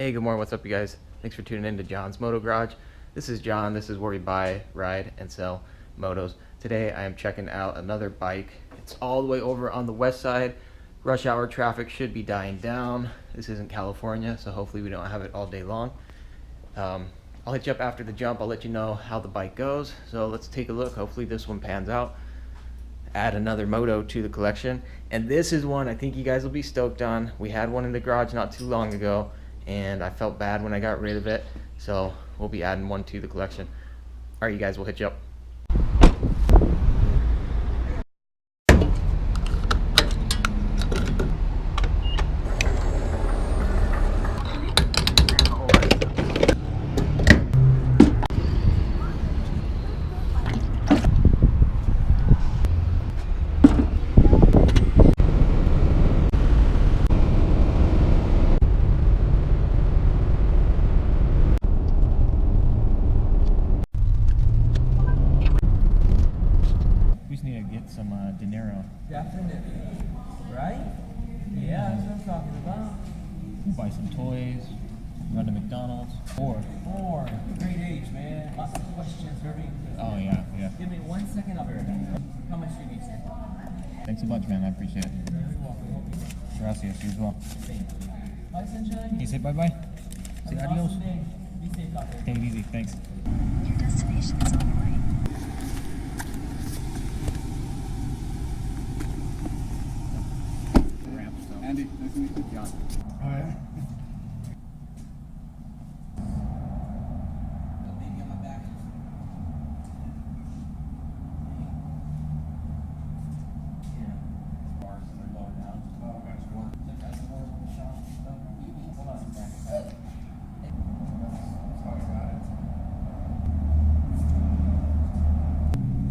Hey, good morning. What's up, you guys? Thanks for tuning in to John's Moto Garage. This is John. This is where we buy, ride, and sell motos. Today I am checking out another bike. It's all the way over on the west side. Rush hour traffic should be dying down. This isn't California, so hopefully we don't have it all day long. I'll hit you up after the jump. I'll let you know how the bike goes. So let's take a look. Hopefully this one pans out. Add another moto to the collection. And this is one I think you guys will be stoked on. We had one in the garage not too long ago, and I felt bad when I got rid of it, so we'll be adding one to the collection. All right, you guys, we'll hit you up. Some dinero. Definitely. Right? Yeah, that's what I'm talking about. We'll buy some toys, run to McDonald's, or great age, man. Lots of questions for me. oh yeah. Give me 1 second, I'll be right back. How much do you need, sir? Thanks a bunch, man. I appreciate it. You're welcome. Gracias, you as well. Thank you. Bye, sunshine. You say bye-bye? Say Have an adios. awesome day. Be safe out there. Take it easy. Thanks. Your destination is on the right. Andy, nice to meet you. John. Oh, yeah. Baby on my back. Yeah. Bars and they're lower down. Oh, gotcha. Look at the doors on the shop. Hold on a second. That's how I got it.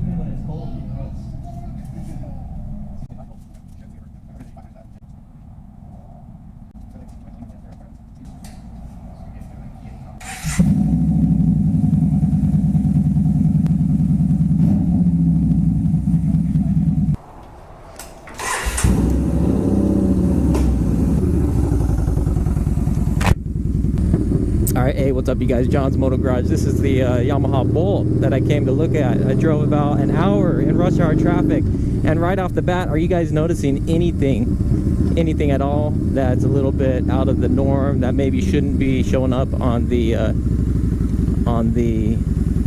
Even when it's cold, you know. Alright, hey, what's up, you guys? John's Moto Garage. This is the Yamaha Bolt that I came to look at. I drove about an hour in rush hour traffic, and right off the bat, are you guys noticing anything at all that's a little bit out of the norm, that maybe shouldn't be showing up on the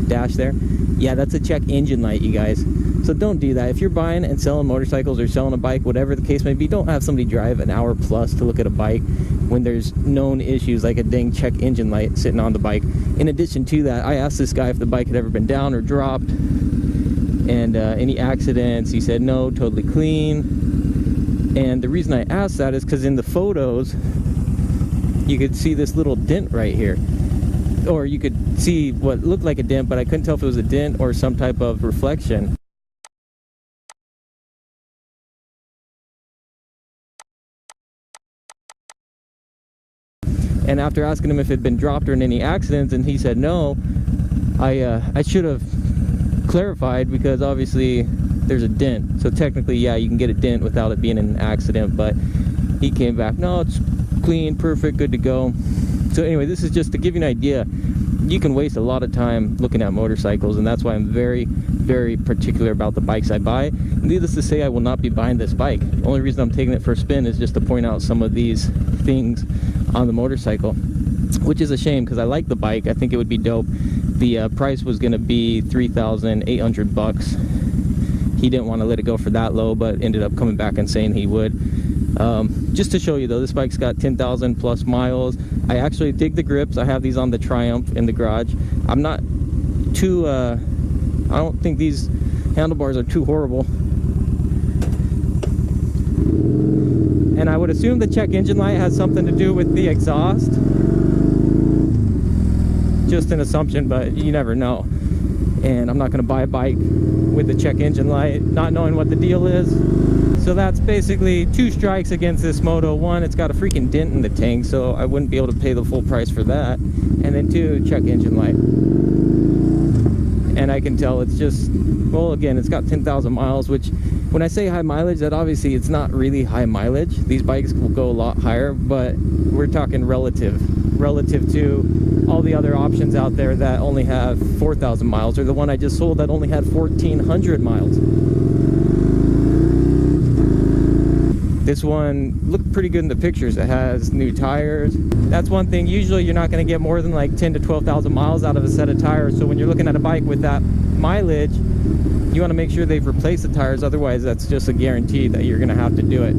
dash there? Yeah, that's a check engine light, you guys. So don't do that. If you're buying and selling motorcycles or selling a bike, whatever the case may be, don't have somebody drive an hour plus to look at a bike when there's known issues like a dang check engine light sitting on the bike. In addition to that, I asked this guy if the bike had ever been down or dropped and any accidents. He said no, totally clean. And the reason I asked that is because in the photos you could see this little dent right here, or you could see what looked like a dent, but I couldn't tell if it was a dent or some type of reflection. And after asking him if it had been dropped or in any accidents, and he said no, I should have clarified, because obviously there's a dent. So technically, yeah, you can get a dent without it being an accident, but he came back, no, it's clean, perfect, good to go. So anyway, this is just to give you an idea. You can waste a lot of time looking at motorcycles, and that's why I'm very, very particular about the bikes I buy. Needless to say, I will not be buying this bike. The only reason I'm taking it for a spin is just to point out some of these things on the motorcycle, which is a shame because I like the bike. I think it would be dope. The price was going to be $3,800. He didn't want to let it go for that low, but ended up coming back and saying he would. Just to show you though, this bike's got 10,000 plus miles. I actually dig the grips. I have these on the Triumph in the garage. I'm not too I don't think these handlebars are too horrible, and I would assume the check engine light has something to do with the exhaust. Just an assumption, but you never know. And I'm not going to buy a bike with the check engine light not knowing what the deal is. So that's basically 2 strikes against this moto. 1, it's got a freaking dent in the tank, so I wouldn't be able to pay the full price for that. And then 2, check engine light. and I can tell it's just, well, again, it's got 10,000 miles, which when I say high mileage, that obviously it's not really high mileage. These bikes will go a lot higher, but we're talking relative to all the other options out there that only have 4,000 miles, or the one I just sold that only had 1,400 miles. This one looked pretty good in the pictures. It has new tires. That's one thing. Usually you're not going to get more than like 10 to 12,000 miles out of a set of tires. So when you're looking at a bike with that mileage, you want to make sure they've replaced the tires. Otherwise, that's just a guarantee that you're going to have to do it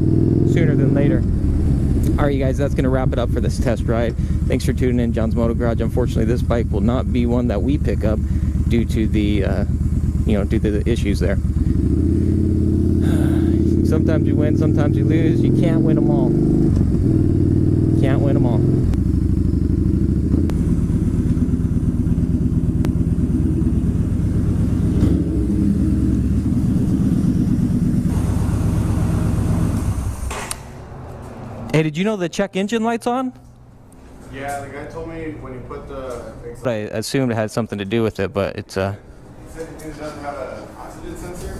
sooner than later. All right, you guys, that's going to wrap it up for this test ride. Thanks for tuning in, John's Moto Garage. Unfortunately, this bike will not be one that we pick up due to the, due to the issues there. Sometimes you win, sometimes you lose. You can't win them all. Can't win them all. Hey, did you know the check engine light's on? Yeah, the guy told me when you put the... I assumed it had something to do with it, but it's He said it doesn't have an oxygen sensor.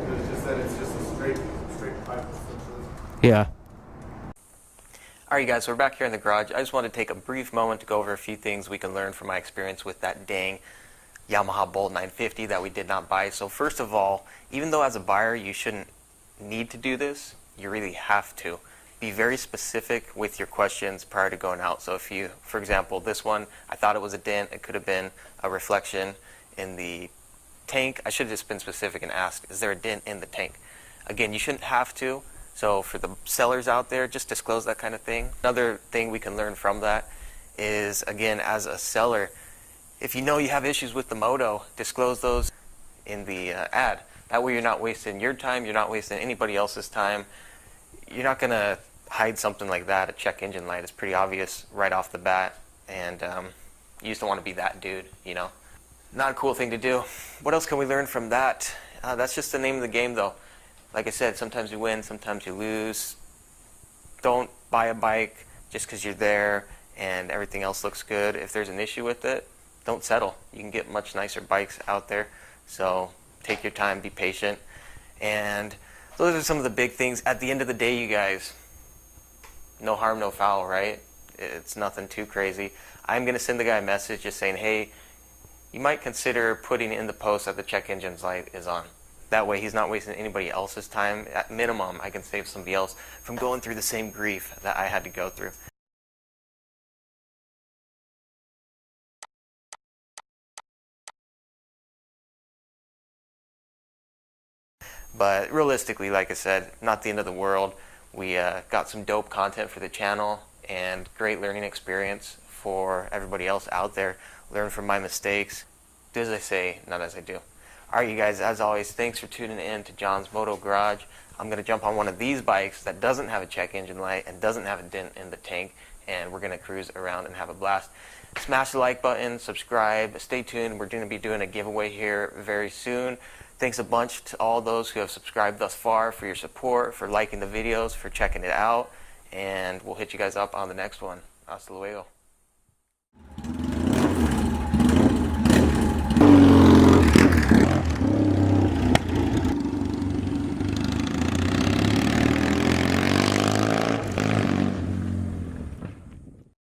It was just that it's just a straight pipe, essentially. yeah. Alright, you guys, so we're back here in the garage. I just wanted to take a brief moment to go over a few things we can learn from my experience with that dang Yamaha Bolt 950 that we did not buy. So first of all, even though as a buyer you shouldn't need to do this, you really have to. Be very specific with your questions prior to going out. So if you, for example, this one, I thought it was a dent. It could have been a reflection in the tank. I should have just been specific and asked, is there a dent in the tank? Again, you shouldn't have to. So for the sellers out there, just disclose that kind of thing. Another thing we can learn from that is, again, as a seller, if you know you have issues with the moto, disclose those in the ad. That way you're not wasting your time, you're not wasting anybody else's time. You're not going to hide something like that. A check engine light is pretty obvious right off the bat, and you just don't want to be that dude, you know. Not a cool thing to do. What else can we learn from that? That's just the name of the game, though. Like I said, sometimes you win, sometimes you lose. Don't buy a bike just because you're there and everything else looks good. If there's an issue with it, don't settle. You can get much nicer bikes out there, so take your time, be patient, and those are some of the big things. At the end of the day, you guys, no harm, no foul, right? It's nothing too crazy. I'm going to send the guy a message just saying, hey, you might consider putting in the post that the check engine's light is on. That way he's not wasting anybody else's time. At minimum, I can save somebody else from going through the same grief that I had to go through. But realistically, like I said, not the end of the world. We got some dope content for the channel and great learning experience for everybody else out there. Learn from my mistakes. Do as I say, not as I do. Alright, you guys, as always, thanks for tuning in to John's Moto Garage. I'm going to jump on one of these bikes that doesn't have a check engine light and doesn't have a dent in the tank, and we're going to cruise around and have a blast. Smash the like button, subscribe, stay tuned. We're going to be doing a giveaway here very soon. Thanks a bunch to all those who have subscribed thus far for your support, for liking the videos, for checking it out, and we'll hit you guys up on the next one. Hasta luego.